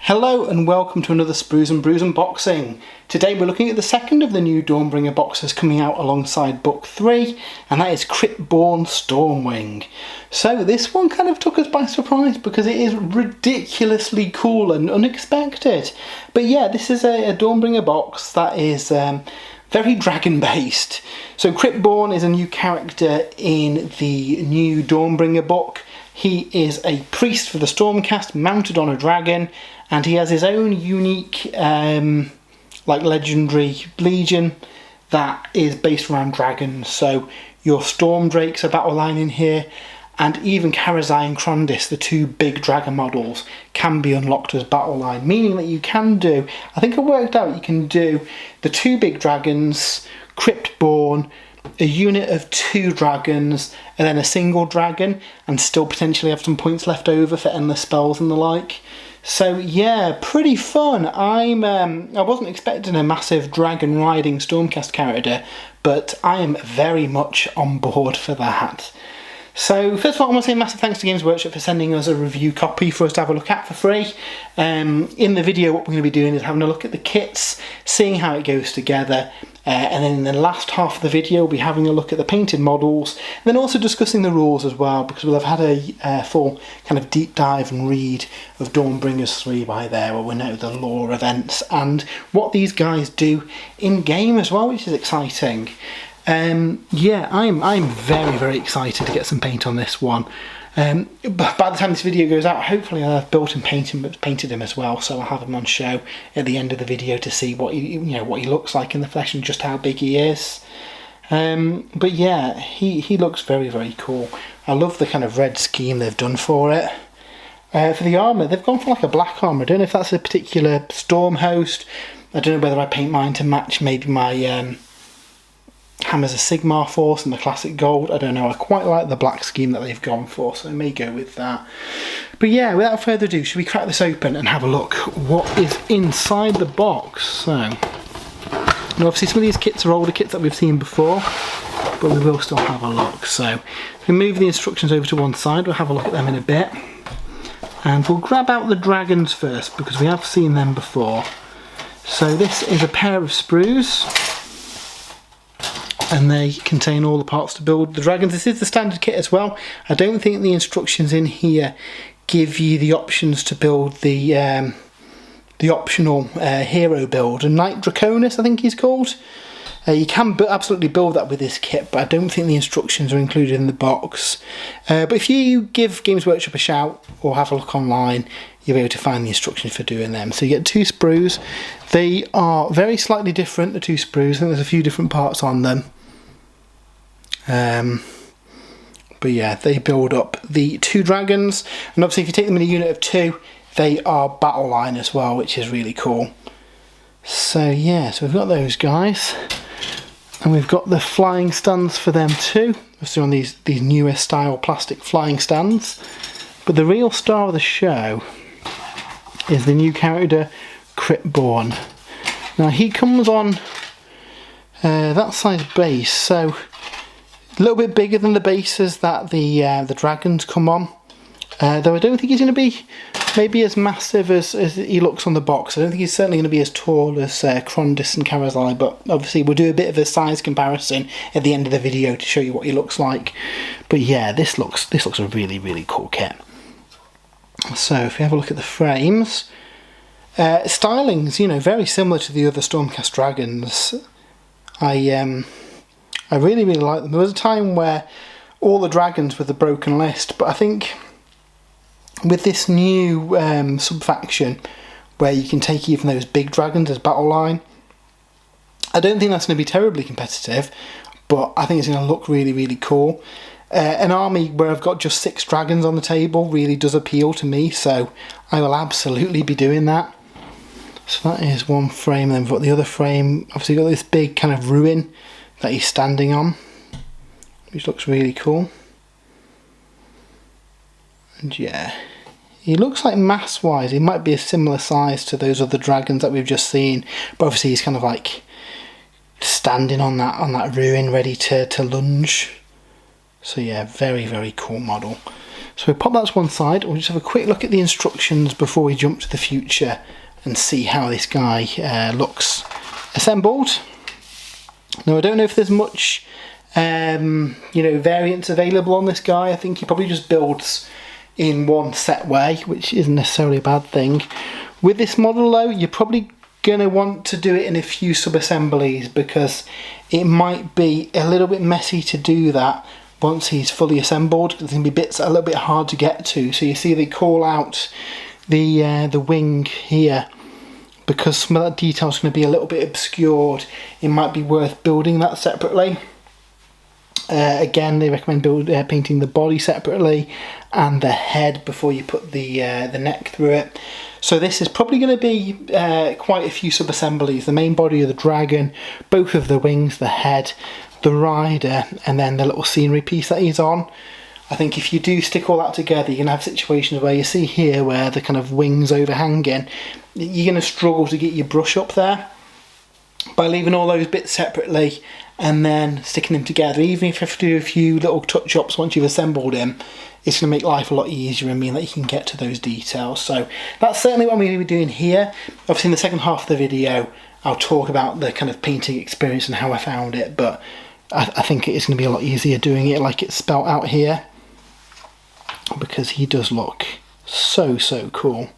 Hello and welcome to another Sprues and Brews unboxing. Today we're looking at the second of the new Dawnbringer boxes coming out alongside book 3, and that is Cryptborn Stormwing. So this one kind of took us by surprise because it is ridiculously cool and unexpected. But yeah, this is a Dawnbringer box that is very dragon based. So Cryptborn is a new character in the new Dawnbringer book. He is a priest for the Stormcast mounted on a dragon, and he has his own unique like legendary legion that is based around dragons. So your Storm Drakes are battle line in here, and even Karazai and Krondis, the two big dragon models, can be unlocked as battle line, meaning that you can do, I think I worked out, you can do the two big dragons, Cryptborn, a unit of 2 dragons, and then a single dragon, and still potentially have some points left over for endless spells and the like. So yeah, pretty fun. I wasn't expecting a massive dragon riding Stormcast character, but I am very much on board for that. So first of all, I want to say a massive thanks to Games Workshop for sending us a review copy for us to have a look at for free. In the video, what we're going to be doing is having a look at the kits, seeing how it goes together, and then in the last half of the video we'll be having a look at the painted models, and then also discussing the rules as well, because we'll have had a full kind of deep dive and read of Dawnbringers 3 by there, where we know the lore events and what these guys do in game as well, which is exciting. Yeah, I'm very excited to get some paint on this one. But by the time this video goes out, hopefully I'll have built and painted him as well, so I'll have him on show at the end of the video to see what what he looks like in the flesh and just how big he is. But yeah, he looks very cool. I love the kind of red scheme they've done for it. For the armour, they've gone for like a black armour. I don't know if that's a particular storm host. I don't know whether I paint mine to match maybe my Hammers of Sigmar force and the classic gold. I don't know, I quite like the black scheme that they've gone for, so I may go with that. But yeah, without further ado, should we crack this open and have a look what is inside the box? So, now obviously some of these kits are older kits that we've seen before, but we will still have a look. So if we move the instructions over to one side, we'll have a look at them in a bit. And we'll grab out the dragons first, because we have seen them before. So this is a pair of sprues, and they contain all the parts to build the dragons. This is the standard kit as well. I don't think the instructions in here give you the options to build the optional hero build. A Knight Draconis, I think he's called. You can absolutely build that with this kit, but I don't think the instructions are included in the box. But if you give Games Workshop a shout or have a look online, you'll be able to find the instructions for doing them. So you get 2 sprues. They are very slightly different, the 2 sprues. I think there's a few different parts on them. But yeah, they build up the 2 dragons, and obviously if you take them in a unit of 2, they are battle line as well, which is really cool. So yeah, so we've got those guys, and we've got the flying stands for them too. Obviously on these newer style plastic flying stands. But the real star of the show is the new character Cryptborn. Now he comes on that size base, so a little bit bigger than the bases that the dragons come on. Though I don't think he's going to be maybe as massive as he looks on the box. I don't think he's certainly going to be as tall as Krondis and Karazai, but obviously we'll do a bit of a size comparison at the end of the video to show you what he looks like. But yeah, this looks a really cool kit. So if we have a look at the frames, styling's very similar to the other Stormcast dragons. I really like them. There was a time where all the dragons were the broken list, but I think with this new sub-faction where you can take even those big dragons as battle line, I don't think that's going to be terribly competitive, but I think it's going to look really cool. An army where I've got just 6 dragons on the table really does appeal to me, so I will absolutely be doing that. So that is one frame, and then we've got the other frame. Obviously got this big kind of ruin that he's standing on, which looks really cool. And yeah, he looks like mass wise he might be a similar size to those other dragons that we've just seen, but obviously he's kind of like standing on that ruin ready to lunge. So yeah, very cool model. So we'll pop that to one side. We'll just have a quick look at the instructions before we jump to the future and see how this guy looks assembled. Now I don't know if there's much variants available on this guy. I think he probably just builds in one set way, which isn't necessarily a bad thing. With this model though, you're probably going to want to do it in a few sub-assemblies, because it might be a little bit messy to do that once he's fully assembled. There's going to be bits that are a little bit hard to get to. So you see they call out the wing here, because some of that detail is going to be a little bit obscured. It might be worth building that separately. Again, they recommend painting the body separately and the head before you put the neck through it. So this is probably going to be quite a few sub-assemblies. The main body of the dragon, both of the wings, the head, the rider, and then the little scenery piece that he's on. I think if you do stick all that together, you're going to have situations where you see here where the kind of wings overhanging, you're going to struggle to get your brush up there. By leaving all those bits separately and then sticking them together, even if you have to do a few little touch-ups once you've assembled him, it's going to make life a lot easier and mean that you can get to those details. So that's certainly what I'm going to be doing here. Obviously in the second half of the video I'll talk about the kind of painting experience and how I found it, but I think it's going to be a lot easier doing it like it's spelt out here, because he does look so cool.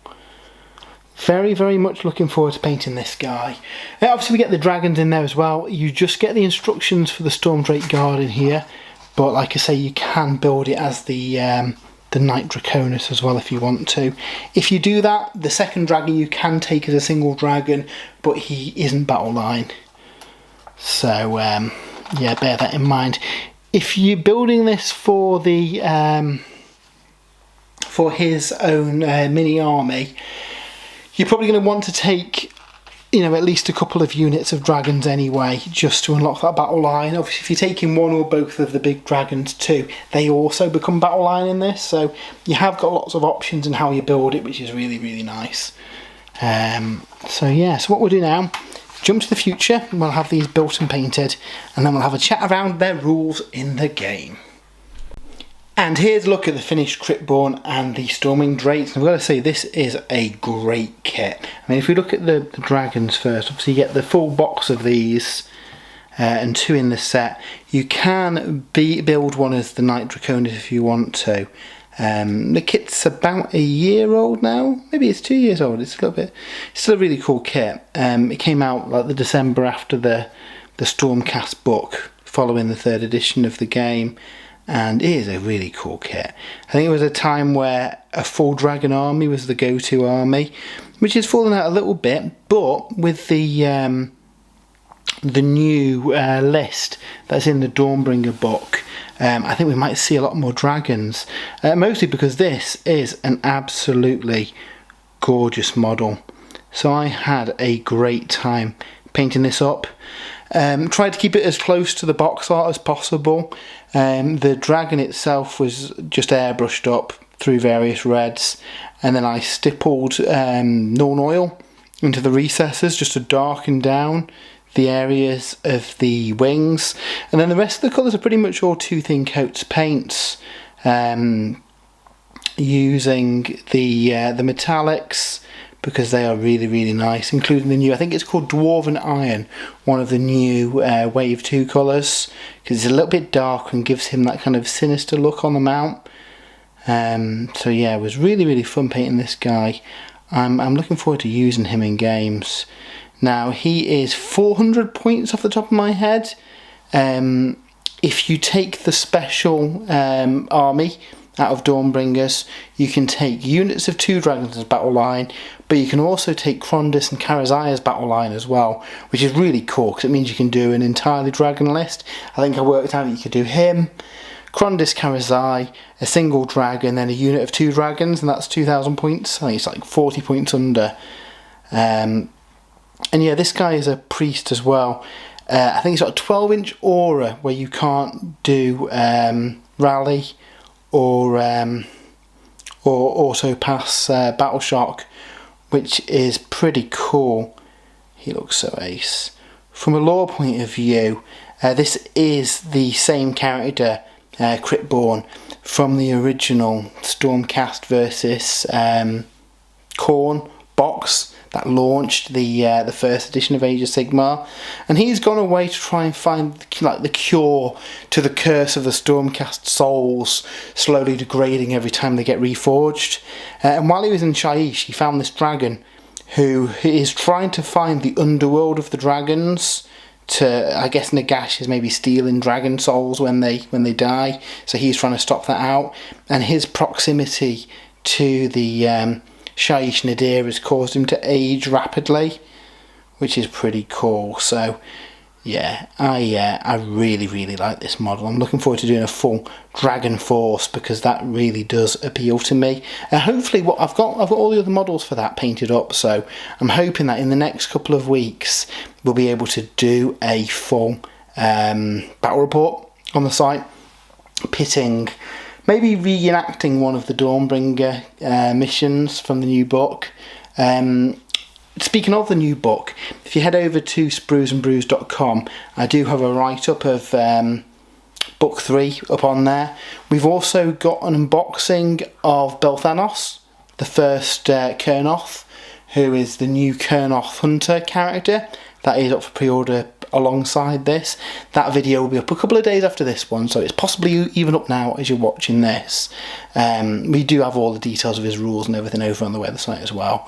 Very, very much looking forward to painting this guy. Obviously we get the dragons in there as well. You just get the instructions for the Stormdrake Guard in here, but like I say, you can build it as the Knight Draconis as well if you want to. If you do that, the second dragon you can take as a single dragon, but he isn't battle line. So yeah, bear that in mind. If you're building this for the for his own mini army, you're probably going to want to take, at least a couple of units of dragons anyway, just to unlock that battle line. Obviously, if you're taking one or both of the big dragons too, they also become battle line in this. So you have got lots of options in how you build it, which is really, really nice. So yeah, so what we'll do now, jump to the future, and we'll have these built and painted, and then we'll have a chat around their rules in the game. And here's a look at the finished Cryptborn and the Stormwing Drakes. And I've got to say, this is a great kit. I mean, if we look at the dragons first, obviously you get the full box of these and 2 in the set. You can build one as the Knight Draconis if you want to. The kit's about a year old now, maybe it's 2 years old. It's it's still a really cool kit. It came out like the December after the Stormcast book, following the 3rd edition of the game. And it is a really cool kit. I think it was a time where a full dragon army was the go-to army, which has fallen out a little bit, but with the new list that's in the Dawnbringer book, I think we might see a lot more dragons, mostly because this is an absolutely gorgeous model. So I had a great time painting this up. Tried to keep it as close to the box art as possible. The dragon itself was just airbrushed up through various reds, and then I stippled Nuln Oil into the recesses just to darken down the areas of the wings, and then the rest of the colours are pretty much all two thin coats paints, using the metallics, because they are really, really nice, including the new, I think it's called Dwarven Iron, one of the new Wave 2 colours, because it's a little bit dark and gives him that kind of sinister look on the mount. So yeah, it was really, really fun painting this guy. I'm looking forward to using him in games. Now, he is 400 points off the top of my head. If you take the special army out of Dawnbringers, you can take units of 2 dragons as battle line, but you can also take Krondys and Karazai as battle line as well, which is really cool because it means you can do an entirely dragon list. I think I worked out that you could do him, Krondys, Karazai, a single dragon, then a unit of 2 dragons, and that's 2,000 points. I think it's like 40 points under. And yeah, this guy is a priest as well. I think he's got a 12-inch aura where you can't do rally or auto pass battle shock, which is pretty cool. He looks so ace. From a lore point of view, this is the same character, Cryptborn, from the original Stormcast versus Khorne box that launched the first edition of Age of Sigmar, and he's gone away to try and find like the cure to the curse of the Stormcast souls slowly degrading every time they get reforged. And while he was in Shyish, he found this dragon who is trying to find the underworld of the dragons to, I guess Nagash is maybe stealing dragon souls when they die, so he's trying to stop that out. And his proximity to the Shyish Nadir has caused him to age rapidly, which is pretty cool. So yeah, I really like this model. I'm looking forward to doing a full Dragon Force because that really does appeal to me. And hopefully, I've got all the other models for that painted up. So I'm hoping that in the next couple of weeks we'll be able to do a full battle report on the site, pitting, maybe reenacting one of the Dawnbringer missions from the new book. Speaking of the new book, if you head over to spruesandbrews.com, I do have a write-up of book 3 up on there. We've also got an unboxing of Belthanos, the first Kurnoth, who is the new Kurnoth Hunter character. That is up for pre-order alongside this. That video will be up a couple of days after this one, so it's possibly even up now as you're watching this. We do have all the details of his rules and everything over on the website as well.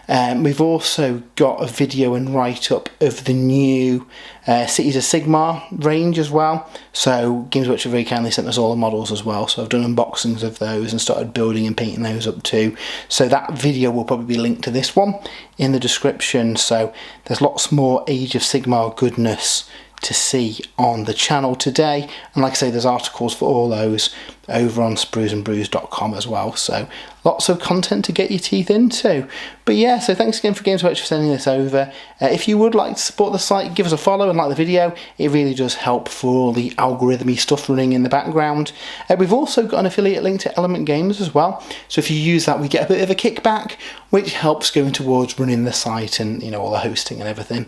We've also got a video and write-up of the new Cities of Sigmar range as well. So Games Workshop very kindly sent us all the models as well, so I've done unboxings of those and started building and painting those up too. So that video will probably be linked to this one in the description. So there's lots more Age of Sigmar goodness to see on the channel today, and like I say, there's articles for all those over on spruesandbrews.com as well, so lots of content to get your teeth into. But yeah, so thanks again for Games Workshop for sending this over. If you would like to support the site, give us a follow and like the video. It really does help for all the algorithmy stuff running in the background. We've also got an affiliate link to Element Games as well, so if you use that we get a bit of a kickback, which helps going towards running the site and, you know, all the hosting and everything.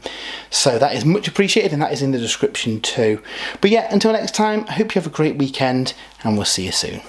So that is much appreciated, and that is in the description too. But yeah, until next time, I hope you have a great weekend, and we'll see you soon.